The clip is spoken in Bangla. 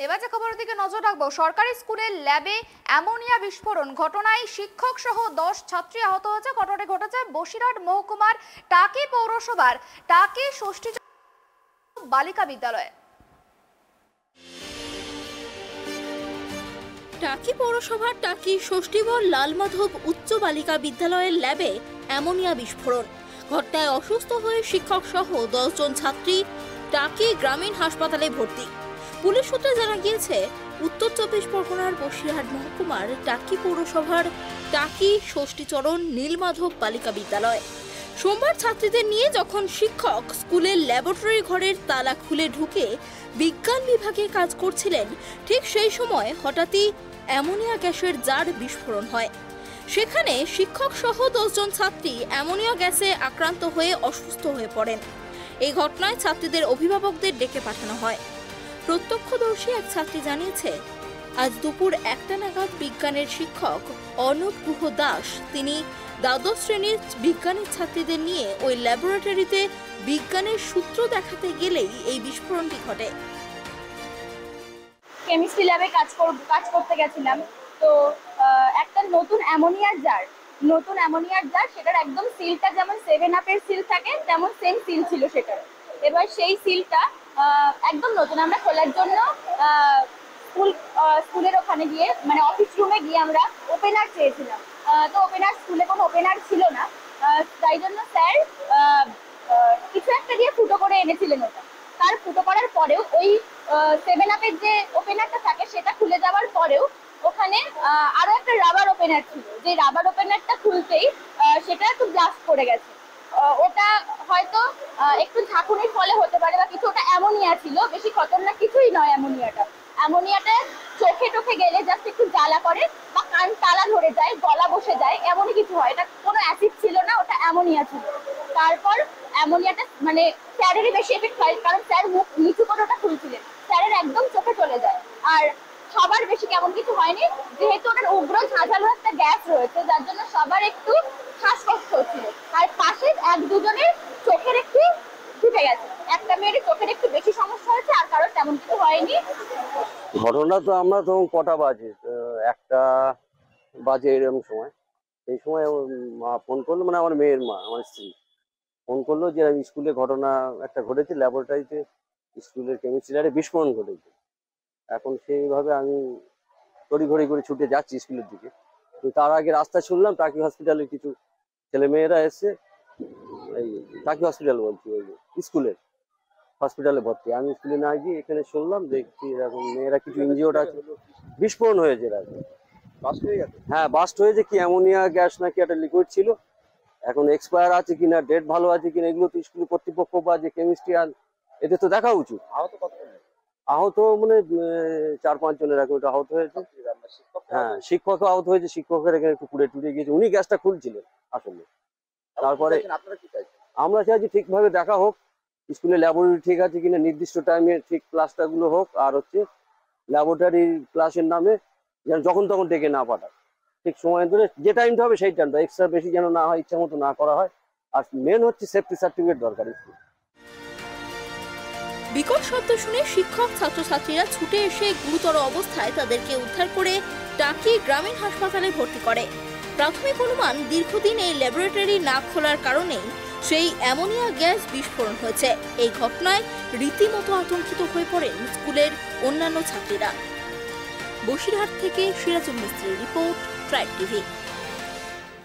এবার যে খবরের দিকে নজর রাখবো, সরকারি স্কুলের ল্যাবে অ্যামোনিয়া বিস্ফোরণ ঘটনায় শিক্ষক সহ 10 ছাত্রী আহত হয়েছে। ঘটনাটি ঘটেছে বসিরহাট মহকুমার টাকি পৌরসভার টাকি ষষ্ঠী বালিকা বিদ্যালয়ে। টাকি পৌরসভার টাকি ষষ্ঠীবর লালমাধব উচ্চ বালিকা বিদ্যালয়ের ল্যাবে অ্যামোনিয়া বিস্ফোরণ ঘটনায় অসুস্থ হয়ে শিক্ষক সহ 10 জন ছাত্রী টাকি গ্রামীণ হাসপাতালে ভর্তি। পুলিশ সূত্রে জানা গিয়েছে, উত্তর 24 পরগনার বসিরহাট মহকুমার টাকি পৌরসভার টাকি ষষ্ঠীচরণ নীলমাধব বালিকা বিদ্যালয় সোমবার ছাত্রীদের নিয়ে যখন শিক্ষক স্কুলের ল্যাবরেটরি ঘরের তালা খুলে ঢুকে বিজ্ঞান বিভাগে কাজ করছিলেন, ঠিক সেই সময় হঠাৎই অ্যামোনিয়া গ্যাসের জার বিস্ফোরণ হয়। সেখানে শিক্ষক সহ 10 জন ছাত্রী অ্যামোনিয়া গ্যাসে আক্রান্ত হয়ে অসুস্থ হয়ে পড়েন। এই ঘটনায় ছাত্রীদের অভিভাবকদের ডেকে পাঠানো হয়। প্রত্যক্ষদর্শী এক ছাত্রী জানিয়েছে, আজ দুপুর 1টা নাগাদ বিজ্ঞানের শিক্ষক অর্ণব গুহ দাস তিনি দ্বাদশ শ্রেণীর বিজ্ঞানের ছাত্রীদের নিয়ে ওই ল্যাবরেটরিতে বিজ্ঞানের সূত্র দেখাতে গেলেই এই বিস্ফোরণটি ঘটে। কেমিস্ট্রি ল্যাবে কাজ করতে গেছিলাম, তো একটা নতুন অ্যামোনিয়ার জার সেটার একদম সিলটা যেমন 7 আপের সিল থাকে তেমন সেম সিল ছিল সেটার। এবার সেই সিলটা একদম নতুন আমরা খোলার জন্য স্কুলের ওখানে গিয়ে মানে অফিস রুমে গিয়ে আমরা ওপেনার চেয়েছিলাম, তো স্কুলে কোনো ওপেনার ছিল না, তাই জন্য স্যার কিছু একটা দিয়ে ফুটো করে এনেছিলেন। ওটা তার ফুটো করার পরেও ওই 7 আপের যে ওপেনারটা থাকে সেটা খুলে যাওয়ার পরেও ওখানে আরো একটা রাবার ওপেনার ছিল, যে রাবার ওপেনারটা খুলতেই সেটা একটু ব্লাস্ট করে গেছে। ওটা হয়তো একটু ঝাঁকুনির ফলে হতে পারে বা কিছু, ওটা অ্যামোনিয়া ছিল, বেশি খতরনাক কিছুই নয়। অ্যামোনিয়াটা চোখে টোখে গেলে জাস্ট একটু জ্বালা করে বা কান তালা ধরে যায়, গলা বসে যায়, এমনই কিছু হয়। এটা কোনো অ্যাসিড ছিল না, ওটা অ্যামোনিয়া ছিল। তারপর অ্যামোনিয়াটা মানে স্যারেরই বেশি এফেক্ট হয়, কারণ স্যার মুখ নিচু করে ওটা খুলছিলেন, স্যারের একদম চোখে চলে যায়। আর সবার বেশি কেমন কিছু হয়নি, যেহেতু ওটার উগ্র ঝাঁঝালো একটা গ্যাস রয়েছে, যার জন্য সবার একটু শ্বাসকষ্ট হচ্ছিল। আর পাশে 1-2 জনের চোখের একটু ঢুকে গেছে, একটা মেয়ের চোখের একটু বেশি সমস্যা হয়েছে, আর কারোর তেমন কিছু হয়নি। ঘটনা তো আমরা তখন কটা বাজে, 1টা বাজে এরকম সময়, এই সময় মা ফোন করলো, মানে আমার মেয়ের মা, আমার স্ত্রী ফোন করলো যে স্কুলে ঘটনা একটা ঘটেছে, ল্যাবরেটরিতে স্কুলের কেমিস্ট্রি ল্যাবে বিস্ফোরণ ঘটেছে। এখন সেইভাবে আমি তড়িঘড়ি করে ছুটে যাচ্ছি স্কুলের দিকে, তো তার আগে রাস্তায় শুনলাম টাকি হসপিটালে কিছু ছেলে মেয়েরা এসছে, এই টাকি হসপিটাল বলছি, ওই স্কুলের হসপিটালে ভর্তি। আমি স্কুলে না গিয়ে এখানে শুনলাম, দেখছি এরকম মেয়েরা কিছু ইনজিওর্ড আছে, বিস্ফোরণ হয়েছে। হ্যাঁ, বাস্ট হয়েছে, কি অ্যামোনিয়া গ্যাস নাকি একটা লিকুইড ছিল। এখন এক্সপায়ার আছে কিনা, ডেট ভালো আছে কিনা, এগুলো তো স্কুল কর্তৃপক্ষ বা যে কেমিস্ট্রিয়ান এদের তো দেখা উচিত। আহত মানে 4-5 জনের এখন আহত হয়েছে। হ্যাঁ, শিক্ষকও আহত হয়েছে, শিক্ষকের এখানে একটু পুড়ে টুড়ে গিয়েছে, উনি গ্যাসটা খুলছিলেন আসলে। তারপরে আমরা চাইছি ঠিকভাবে দেখা হোক, স্কুলে ল্যাবরেটরি ঠিক আছে কিনা, নির্দিষ্ট টাইমে ঠিক ক্লাসটা গুলো হোক, আর হচ্ছে ল্যাবরেটরি ক্লাসের নামে যেন যখন তখন ডেকে না পাঠায়, ঠিক সময় ধরে যে টাইমটা হবে সেই টাইমটা, এক্সট্রা বেশি যেন না হয়, ইচ্ছা মতো না করা হয়। আর মেন হচ্ছে সেফটি সার্টিফিকেট দরকার। বিকট শব্দ শুনে শিক্ষক ছাত্রছাত্রীরা ছুটে এসে গুরুতর অবস্থায় তাদেরকে উদ্ধার করে টাকি গ্রামীণ হাসপাতালে ভর্তি করে। প্রাথমিক অনুমান, দীর্ঘদিন এই ল্যাবরেটরি না খোলার কারণেই সেই অ্যামোনিয়া গ্যাস বিস্ফোরণ হয়েছে। এই ঘটনায় রীতিমতো আতঙ্কিত হয়ে পড়েন স্কুলের অন্যান্য ছাত্রীরা। বসিরহাট থেকে সিরাজুল মিস্ত্রির রিপোর্ট, ট্রাইব টিভি।